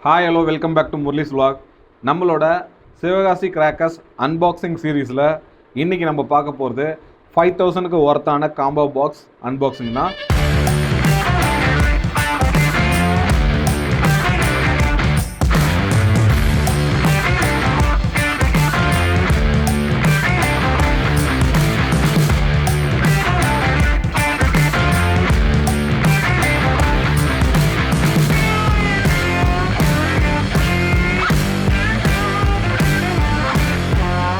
Hi hello welcome back to Murali's vlog. நம்மளோட Sivakasi crackers unboxing சீரீஸில் இன்றைக்கி நம்ம பார்க்க போகிறது 5000க்கு ஒர்த்தான காம்போ பாக்ஸ் அன்பாக்சிங் தான்.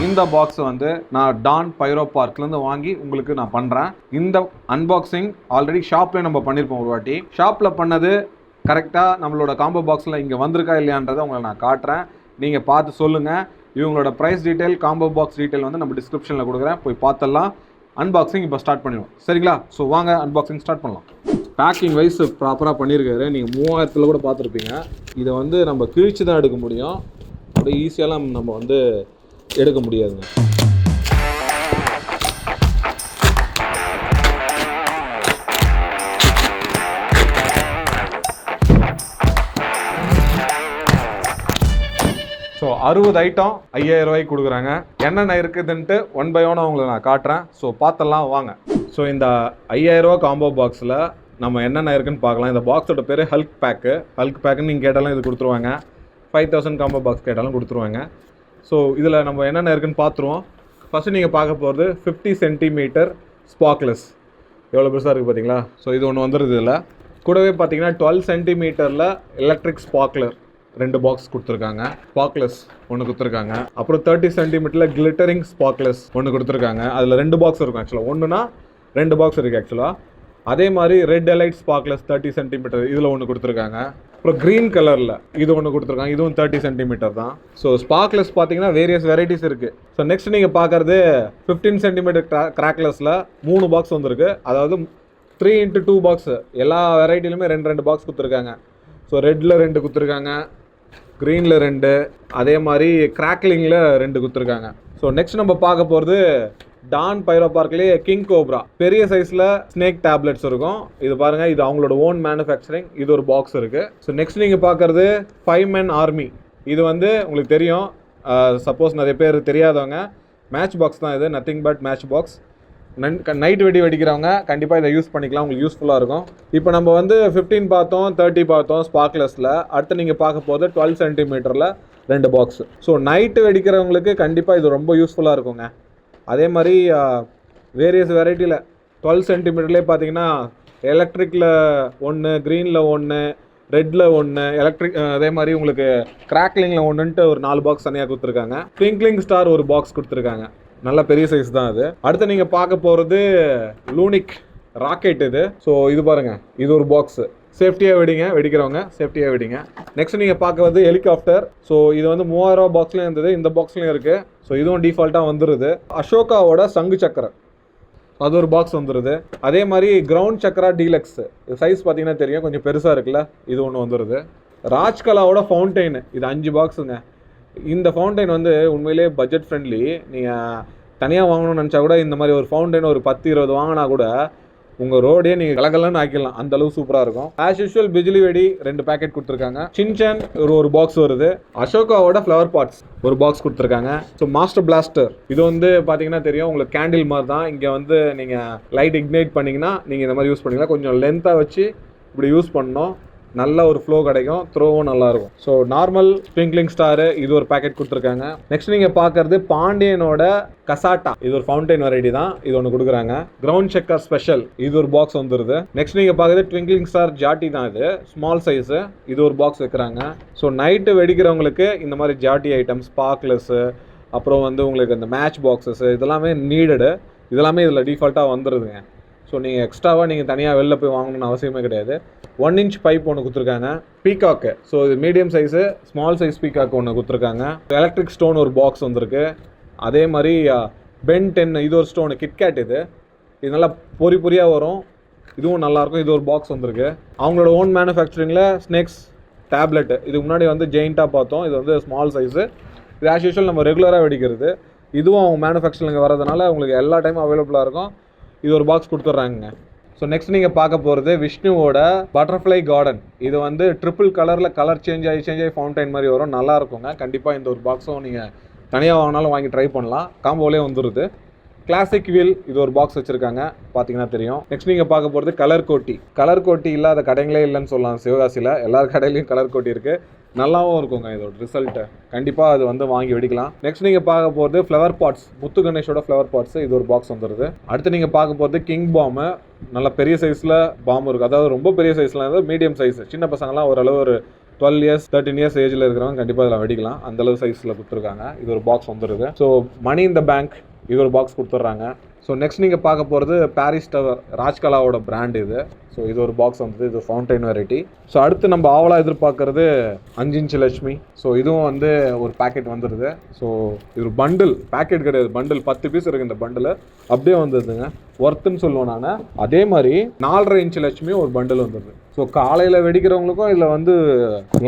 இந்த பாக்ஸ் வந்து நான் டான் பைரோ பார்க்லேருந்து வாங்கி உங்களுக்கு நான் பண்ணுறேன். இந்த அன்பாக்சிங் ஆல்ரெடி ஷாப்லேயே நம்ம பண்ணியிருப்போம் ஒரு வாட்டி. ஷாப்பில் பண்ணது கரெக்டாக நம்மளோட காம்போ பாக்ஸில் இங்கே வந்திருக்கா இல்லையான்றதை உங்களை நான் காட்டுறேன். நீங்கள் பார்த்து சொல்லுங்கள். இவங்களோட price detail combo box detail வந்து நம்ம டிஸ்கிரிப்ஷனில் கொடுக்குறேன், போய் பார்த்துடலாம். அன்பாக்சிங் இப்போ ஸ்டார்ட் பண்ணிடுவோம், சரிங்களா? ஸோ வாங்க அன்பாக்சிங் ஸ்டார்ட் பண்ணலாம். பேக்கிங் வைஸ் ப்ராப்பராக பண்ணியிருக்காரு. நீங்கள் 3000 கூட பார்த்துருப்பீங்க. இதை வந்து நம்ம கிழிச்சு தான் எடுக்க முடியும், அப்படியே ஈஸியாலாம் நம்ம வந்து எடுக்க முடியாதுங்க. ஸோ 60 ஐட்டம் 5000 ரூபாய்க்கு கொடுக்குறாங்க. என்னென்ன இருக்குதுன்ட்டு 1 by 1 உங்களுக்கு நான் காட்டுறேன். ஸோ பார்த்தலாம் வாங்க. ஸோ இந்த 5000 ரூபா காம்போ பாக்ஸில் நம்ம என்னென்ன இருக்குன்னு பார்க்கலாம். இந்த பாக்ஸோட பேர் ஹல்க் பேக்குன்னு நீங்கள் கேட்டாலும் இது கொடுத்துருவாங்க. 5000 காம்போ பாக்ஸ் கேட்டாலும் கொடுத்துருவாங்க. ஸோ இதில் நம்ம என்னென்ன இருக்குன்னு பார்த்துருவோம். ஃபஸ்ட்டு நீங்கள் பார்க்க போகிறது 50 சென்டிமீட்டர் ஸ்பார்க்லெஸ். எவ்வளோ பெருசாக இருக்குது பார்த்தீங்களா? ஸோ இது ஒன்று வந்துடுது. இதில் கூடவே பார்த்தீங்கன்னா 12 சென்டிமீட்டரில் எலக்ட்ரிக் ஸ்பார்க்லர் 2 பாக்ஸ் கொடுத்துருக்காங்க. ஸ்பார்க்லெஸ் ஒன்று கொடுத்துருக்காங்க. அப்புறம் 30 சென்டிமீட்டரில் கிளிட்டரிங் ஸ்பார்க்லெஸ் ஒன்று கொடுத்துருக்காங்க. அதில் 2 பாக்ஸ் இருக்கும். ஆக்சுவலாக ஒன்றுனா 2 பாக்ஸ் இருக்குது ஆக்சுவலாக. அதே மாதிரி ரெட் எலைட் ஸ்பார்க்லெஸ் 30 சென்டிமீட்டர் இதில் ஒன்று கொடுத்துருக்காங்க. அப்புறம் க்ரீன் கலரில் இது ஒன்று கொடுத்துருக்காங்க. இதுவும் 30 சென்டிமீட்டர் தான். ஸோ ஸ்பார்க்லெஸ் பார்த்தீங்கன்னா வேரியஸ் வெரைட்டிஸ் இருக்குது. ஸோ நெக்ஸ்ட் நீங்கள் பார்க்குறது 15 சென்டிமீட்டர் கிராக்லெஸில் 3 பாக்ஸ் வந்துருக்கு. அதாவது 3x2 பாக்ஸ். எல்லா வெரைட்டிலுமே 2 பாக்ஸ் கொடுத்துருக்காங்க. ஸோ ரெட்டில் 2 கொடுத்துருக்காங்க, க்ரீனில் 2, அதே மாதிரி கிராக்லிங்கில் 2 கொடுத்துருக்காங்க. ஸோ நெக்ஸ்ட் நம்ம பார்க்க போகிறது டான் பைரோ பார்க்லேயே கிங் கோப்ரா பெரிய சைஸில் ஸ்னேக் டேப்லெட்ஸ் இருக்கும். இது பாருங்கள், இது அவங்களோட ஓன் மேனுஃபேக்சரிங். இது ஒரு பாக்ஸ் இருக்குது. ஸோ நெக்ஸ்ட் நீங்கள் பார்க்குறது 5 men ஆர்மி. இது வந்து உங்களுக்கு தெரியும், சப்போஸ் நிறைய பேர் தெரியாதவங்க, மேட்ச் பாக்ஸ் தான் இது. Nothing but match box. Night வெடிக்கிறவங்க கண்டிப்பாக இதை யூஸ் பண்ணிக்கலாம், உங்களுக்கு யூஸ்ஃபுல்லாக இருக்கும். இப்போ நம்ம வந்து 15 பார்த்தோம், 30 பார்த்தோம் ஸ்பார்க்லெஸில். அடுத்து நீங்கள் பார்க்க போது 12 சென்டிமீட்டரில் 2 பாக்ஸ். ஸோ நைட்டு வெடிக்கிறவங்களுக்கு கண்டிப்பாக இது ரொம்ப யூஸ்ஃபுல்லாக இருக்குங்க. அதே மாதிரி வேரியஸ் வெரைட்டியில் 12 சென்டிமீட்டர்லேயே பார்த்தீங்கன்னா எலக்ட்ரிக்கில் 1, க்ரீனில் 1, ரெட்டில் 1, எலக்ட்ரிக், அதே மாதிரி உங்களுக்கு கிராக்லிங்கில் 1ன்ட்டு ஒரு 4 பாக்ஸ் தனியாக கொடுத்துருக்காங்க. ட்விங்க்லிங் ஸ்டார் ஒரு பாக்ஸ் கொடுத்துருக்காங்க. நல்ல பெரிய சைஸ் தான் அது. அடுத்து நீங்கள் பார்க்க போகிறது லூனிக் ராக்கெட் இது. ஸோ இது பாருங்கள், இது ஒரு பாக்ஸு. சேஃப்டியாக வெடிக்கிறவங்க சேஃப்டியாக வெடிங்க. நெக்ஸ்ட் நீங்கள் பார்க்குறது ஹெலிகாப்டர். ஸோ இது வந்து 3000 ரூபா பாக்ஸ்லேயும் இருந்தது, இந்த பாக்ஸ்லேயும் இருக்குது. ஸோ இதுவும் டிஃபால்ட்டாக வந்துடுது. அசோகாவோட சங்கு சக்கரம் அது ஒரு பாக்ஸ் வந்துடுது. அதே மாதிரி கிரவுண்ட் சக்கரா டீலக்ஸ். இது சைஸ் பார்த்தீங்கன்னா தெரியும், கொஞ்சம் பெருசாக இருக்குல்ல. இது ஒன்று வந்துடுது. ராஜ்கலாவோட ஃபவுண்டெயின், இது 5 பாக்ஸுங்க. இந்த ஃபவுண்டெயின் வந்து உண்மையிலே பட்ஜெட் ஃப்ரெண்ட்லி. நீங்கள் தனியாக வாங்கணும்னு நினச்சா கூட இந்த மாதிரி ஒரு ஃபவுண்டெயின் ஒரு 10-20 வாங்கினா கூட உங்கள் ரோடே நீங்கள் கலகலன்னு ஆக்கிடலாம், அந்த அளவு சூப்பராக இருக்கும். ஆஸ் யூஷுவல் பிஜிலி வெடி 2 பேக்கெட் கொடுத்துருக்காங்க. சின்சான் ஒரு பாக்ஸ் வருது. அசோகாவோட ஃப்ளவர் பாட்ஸ் ஒரு பாக்ஸ் கொடுத்துருக்காங்க. ஸோ மாஸ்டர் பிளாஸ்டர் இது வந்து பார்த்தீங்கன்னா தெரியும், உங்களுக்கு கேண்டில் மாதிரி தான். இங்கே வந்து நீங்கள் லைட் இக்னைட் பண்ணிங்கன்னா நீங்கள் இந்த மாதிரி யூஸ் பண்ணிக்கலாம். கொஞ்சம் லென்த்தாக வச்சு இப்படி யூஸ் பண்ணணும், நல்ல ஒரு ஃப்ளோ கிடைக்கும், த்ரோவும் நல்லாயிருக்கும். ஸோ நார்மல் ஸ்ப்ரிங்க்லிங் ஸ்டாரு இது ஒரு பேக்கெட் கொடுத்துருக்காங்க. நெக்ஸ்ட் நீங்கள் பார்க்குறது பாண்டியனோட கசாட்டா, இது ஒரு ஃபவுண்டைன் வெரைட்டி தான். இது ஒன்று கொடுக்குறாங்க. கிரவுண்ட் செக்கர் ஸ்பெஷல் இது ஒரு பாக்ஸ் வந்துடுது. நெக்ஸ்ட் நீங்கள் பார்க்குறது ட்விங்க்லிங் ஸ்டார் ஜாட்டி தான். இது ஸ்மால் சைஸு, இது ஒரு பாக்ஸ் வைக்கிறாங்க. ஸோ நைட்டு வெடிக்கிறவங்களுக்கு இந்த மாதிரி ஜாட்டி ஐட்டம், ஸ்பார்க்லெஸ்ஸு, அப்புறம் வந்து உங்களுக்கு இந்த மேட்ச் பாக்ஸஸ் இதெல்லாமே நீடடு. இதெல்லாமே இதில் டிஃபால்ட்டாக வந்துடுதுங்க. ஸோ நீங்கள் எக்ஸ்ட்ராவாக நீங்கள் தனியாக வெளில போய் வாங்கணும்னு அவசியமே கிடையாது. 1 inch பைப் ஒன்று கொடுத்துருக்காங்க. பீகாக்கு, ஸோ இது medium size, small size peacock ஒன்று கொடுத்துருக்காங்க. எலக்ட்ரிக் ஸ்டோன் ஒரு பாக்ஸ் வந்துருக்கு. அதே மாதிரி பென் 10 இது ஒரு ஸ்டோனு கிட்கேட். இது நல்லா பொறியாக வரும், இதுவும் நல்லாயிருக்கும். இது ஒரு பாக்ஸ் வந்துருக்கு. அவங்களோட ஓன் மேனுஃபேக்சரிங்கில் ஸ்னேக்ஸ் டேப்லெட்டு இதுக்கு முன்னாடி வந்து ஜெயிண்ட்டாக பார்த்தோம். இது வந்து ஸ்மால் சைஸு. இது ஆஸ் யூஷுவல் நம்ம ரெகுலராக வெடிக்கிறது. இதுவும் அவங்க மேனுஃபேக்சரிங் வரதுனால உங்களுக்கு எல்லா டைமும் அவைலபிளாக இருக்கும். இது ஒரு பாக்ஸ் கொடுத்துட்றாங்க. ஸோ நெக்ஸ்ட் நீங்கள் பார்க்க போகிறது விஷ்ணுவோட பட்டர்ஃப்ளை கார்டன். இது வந்து ட்ரிபிள் கலரில் கலர் சேஞ்ச் ஆகி ஃபவுண்டைன் மாதிரி வரும், நல்லா இருக்குங்க. கண்டிப்பாக இந்த ஒரு பாக்ஸும் நீங்கள் தனியாக வாங்கினாலும் வாங்கி ட்ரை பண்ணலாம், காம்போலே வந்துடுது. கிளாசிக் வீல் இது ஒரு பாக்ஸ் வச்சுருக்காங்க, பார்த்தீங்கன்னா தெரியும். நெக்ஸ்ட் நீங்கள் பார்க்க போகிறது கலர் கோட்டி இல்லாத கடைங்களே இல்லைன்னு சொல்லலாம் சிவகாசியில். எல்லார் கடையிலையும் கலர் கோட்டி இருக்குது, நல்லாவும் இருக்குங்க இதோட ரிசல்ட்டு. கண்டிப்பாக அது வந்து வாங்கி வெடிக்கலாம். நெக்ஸ்ட் நீங்கள் பார்க்க போகிறது ஃப்ளவர் பாட்ஸ், முத்து கணேஷோட ஃப்ளவர் பாட்ஸ், இது ஒரு பாக்ஸ் வந்துடுது. அடுத்து நீங்கள் பார்க்க போகிறது கிங் பாம்பு, நல்ல பெரிய சைஸில் பாம்பு இருக்குது. அதாவது ரொம்ப பெரிய சைஸில் அதாவது மீடியம் சைஸ், சின்ன பசங்களாம் ஓரளவு ஒரு 12 இயர்ஸ் 13 இயர்ஸ் ஏஜில் இருக்கிறவங்க கண்டிப்பாக இதில் வெடிக்கலாம், அந்தளவு சைஸில் கொடுத்துருக்காங்க. இது ஒரு பாக்ஸ் வந்துடுது. So money in the bank இது ஒரு பாக்ஸ் கொடுத்துட்றாங்க. ஸோ நெக்ஸ்ட் நீங்கள் பார்க்க போகிறது பாரிஸ் டவர், ராஜ்கலாவோட பிராண்ட் இது. ஸோ இது ஒரு பாக்ஸ் வந்து இது ஃபவுண்டைன் வெரைட்டி. ஸோ அடுத்து நம்ம ஆவலாக எதிர்பார்க்கறது 5 இன்ச் லட்சுமி. ஸோ இதுவும் வந்து ஒரு பேக்கெட் வந்துடுது. ஸோ இது ஒரு பண்டில், பேக்கெட் கிடையாது, பண்டில் 10 பீஸ் இருக்குது இந்த பண்டில், அப்படியே வந்துடுதுங்க. ஒர்த்துன்னு சொல்லுவேன் நான். அதே மாதிரி 4.5 இன்ச் லட்சுமி ஒரு பண்டில் வந்துடுது. ஸோ காலையில் வெடிக்கிறவங்களுக்கும் இதில் வந்து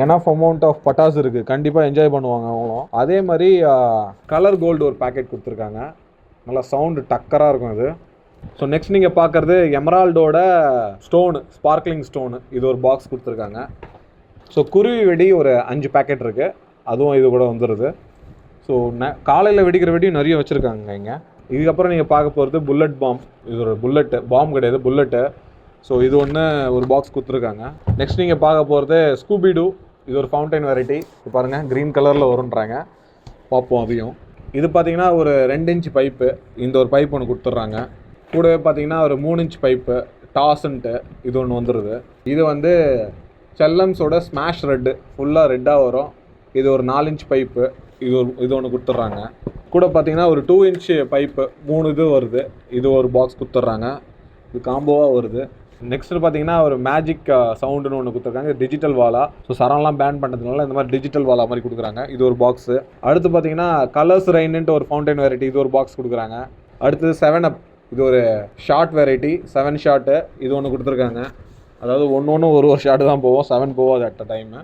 எனஃப் அமௌண்ட் ஆஃப் பட்டாசு இருக்குது, கண்டிப்பாக என்ஜாய் பண்ணுவாங்க அவங்களும். அதே மாதிரி கலர் கோல்டு ஒரு பேக்கெட் கொடுத்துருக்காங்க, நல்லா சவுண்டு டக்கராக இருக்கும் இது. ஸோ நெக்ஸ்ட் நீங்கள் பார்க்குறது எமரால்டோட ஸ்டோனு, ஸ்பார்க்லிங் ஸ்டோனு, இது ஒரு பாக்ஸ் கொடுத்துருக்காங்க. ஸோ குருவி வெடி ஒரு 5 பேக்கெட் இருக்குது, அதுவும் இது கூட வந்துடுது. ஸோ காலையில் வெடிக்கிற வெடியும் நிறைய வச்சுருக்காங்க இங்கே. இதுக்கப்புறம் நீங்கள் பார்க்க போகிறது புல்லட் பாம், இது ஒரு புல்லட்டு பாம் கிடையாது, புல்லட்டு. ஸோ இது ஒன்று ஒரு பாக்ஸ் கொடுத்துருக்காங்க. நெக்ஸ்ட் நீங்கள் பார்க்க போகிறது ஸ்கூபிடூ, இது ஒரு ஃபவுண்டைன் வெரைட்டி. இப்போ பாருங்கள் க்ரீன் கலரில் வரும்ன்றாங்க, பார்ப்போம் அதையும். இது பார்த்தீங்கன்னா ஒரு 2 இன்ச் பைப்பு, இந்த ஒரு பைப் ஒன்று கொடுத்துட்றாங்க. கூடவே பார்த்தீங்கன்னா ஒரு 3 இன்ச் பைப்பு டாஸ்ன்ட்டு இது ஒன்று வந்துடுது. இது வந்து செல்லம்ஸோட ஸ்மாஷ் ரெட்டு, ஃபுல்லாக ரெட்டாக வரும். இது ஒரு 4 இன்ச் பைப்பு, இது ஒன்று கொடுத்துட்றாங்க. கூட பார்த்தீங்கன்னா ஒரு 2 இன்ச் பைப்பு 3 இது வருது, இது ஒரு பாக்ஸ் கொடுத்துட்றாங்க, இது காம்போவாக வருது. நெக்ஸ்ட்டு பார்த்தீங்கன்னா ஒரு மேஜிக் சவுண்டுன்னு ஒன்று கொடுத்துருக்காங்க, டிஜிட்டல் வாலா. ஸோ சரம்லாம் பேன் பண்ணுறதுனால இந்த மாதிரி டிஜிட்டல் வாலா மாதிரி கொடுக்குறாங்க, இது ஒரு பாக்ஸு. அடுத்து பார்த்தீங்கன்னா கலர்ஸ் ரெயின்ட்டு ஒரு ஃபவுண்டைன் வெரைட்டி, இது ஒரு பாக்ஸ் கொடுக்குறாங்க. அடுத்தது 7up, இது ஒரு ஷார்ட் வெரைட்டி, 7 ஷார்ட்டு, இது ஒன்று கொடுத்துருக்காங்க. அதாவது ஒன்று ஒரு ஷார்ட்டு தான் போவோம், 7 போகாது அட் அ டைமு.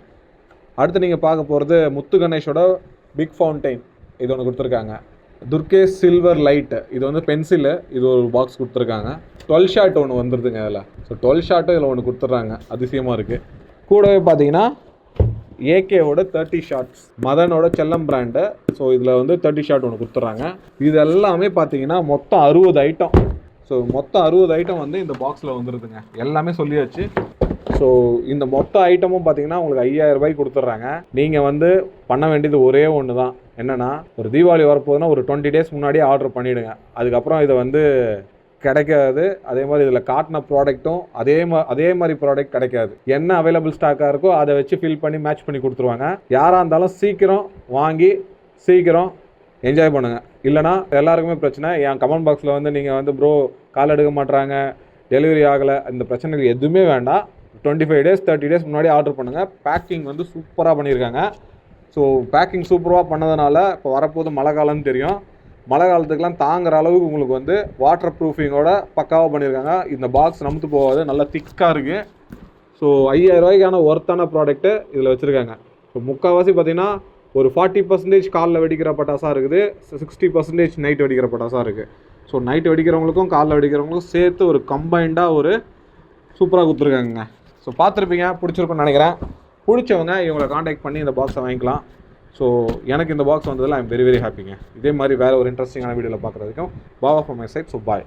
அடுத்து நீங்கள் பார்க்க போகிறது முத்து கணேஷோட பிக் ஃபவுண்டைன், இது ஒன்று கொடுத்துருக்காங்க. துர்கே சில்வர் லைட்டு, இது வந்து பென்சிலு, இது ஒரு பாக்ஸ் கொடுத்துருக்காங்க. 12 ஷாட் ஒன்று வந்துடுதுங்க அதில். ஸோ 12 ஷாட்டு இதில் ஒன்று கொடுத்துட்றாங்க, அதிசயமாக இருக்குது. கூடவே பார்த்தீங்கன்னா ஏகேவோட 30 ஷாட்ஸ், மதனோட செல்லம் பிராண்டு. ஸோ இதில் வந்து 30 ஷாட் ஒன்று கொடுத்துட்றாங்க. இது எல்லாமே பார்த்தீங்கன்னா மொத்தம் 60 ஐட்டம். ஸோ மொத்தம் 60 ஐட்டம் வந்து இந்த பாக்ஸில் வந்துடுதுங்க, எல்லாமே சொல்லியாச்சு. ஸோ இந்த மொத்த ஐட்டமும் பார்த்தீங்கன்னா உங்களுக்கு 5000 ரூபாய்க்கு கொடுத்துட்றாங்க. நீங்கள் வந்து பண்ண வேண்டியது ஒரே ஒன்று தான், என்னென்னா ஒரு தீபாவளி வரப்போகுதுன்னா ஒரு 20 டேஸ் முன்னாடியே ஆர்டர் பண்ணிவிடுங்க. அதுக்கப்புறம் இதை வந்து கிடைக்காது. அதே மாதிரி இதில் காட்டின ப்ராடக்ட்டும் அதே மாதிரி ப்ராடக்ட் கிடைக்காது. என்ன அவைலபிள் ஸ்டாக்காக இருக்கோ அதை வச்சு ஃபில் பண்ணி மேட்ச் பண்ணி கொடுத்துருவாங்க. யாராக இருந்தாலும் சீக்கிரம் வாங்கி சீக்கிரம் என்ஜாய் பண்ணுங்கள், இல்லைனா எல்லாருக்குமே பிரச்சனை. என் கமெண்ட் பாக்ஸில் வந்து நீங்கள் வந்து ப்ரோ கால் எடுக்க மாட்டுறாங்க, டெலிவரி ஆகலை, இந்த பிரச்சனைக்கு எதுவுமே வேண்டாம். 25 டேஸ் 30 டேஸ் முன்னாடி ஆர்டர் பண்ணுங்கள். பேக்கிங் வந்து சூப்பராக பண்ணியிருக்காங்க. ஸோ பேக்கிங் சூப்பராக பண்ணதுனால இப்போ வரப்போது மழை காலம்னு தெரியும், மழை காலத்துக்கெலாம் தாங்குற அளவுக்கு உங்களுக்கு வந்து வாட்டர் ப்ரூஃபிங்கோட பக்காவாக பண்ணியிருக்காங்க. இந்த பாக்ஸ் நமுத்து போகாது, நல்லா திக்காக இருக்குது. ஸோ 5000 ரூபாய்க்கான ஒர்த்தான ப்ராடக்ட்டு இதில் வச்சுருக்காங்க. ஸோ முக்கால்வாசி பார்த்திங்கன்னா ஒரு 40% காலில் வெடிக்கிற பட்டாசாக இருக்குது, 60% நைட் வெடிக்கிற பட்டாசாக இருக்குது. ஸோ நைட் வெடிக்கிறவங்களுக்கும் காலில் வெடிக்கிறவங்களுக்கும் சேர்த்து ஒரு கம்பைண்டாக ஒரு சூப்பராக கொடுத்துருக்காங்க. ஸோ பார்த்துருப்பீங்க, பிடிச்சிருக்குன்னு நினைக்கிறேன். பிடிச்சவங்க இவங்களை காண்டாக்ட் பண்ணி இந்த பாக்ஸை வாங்கிக்கலாம். ஸோ எனக்கு இந்த பாக்ஸ் வந்ததில் ஐ எம் வெரி வெரி ஹாப்பிங்க. இதே மாதிரி வேறு ஒரு இன்ட்ரெஸ்டிங்கான வீடியோவில் பார்க்குறதுக்கும் பாவா from my side. So bye.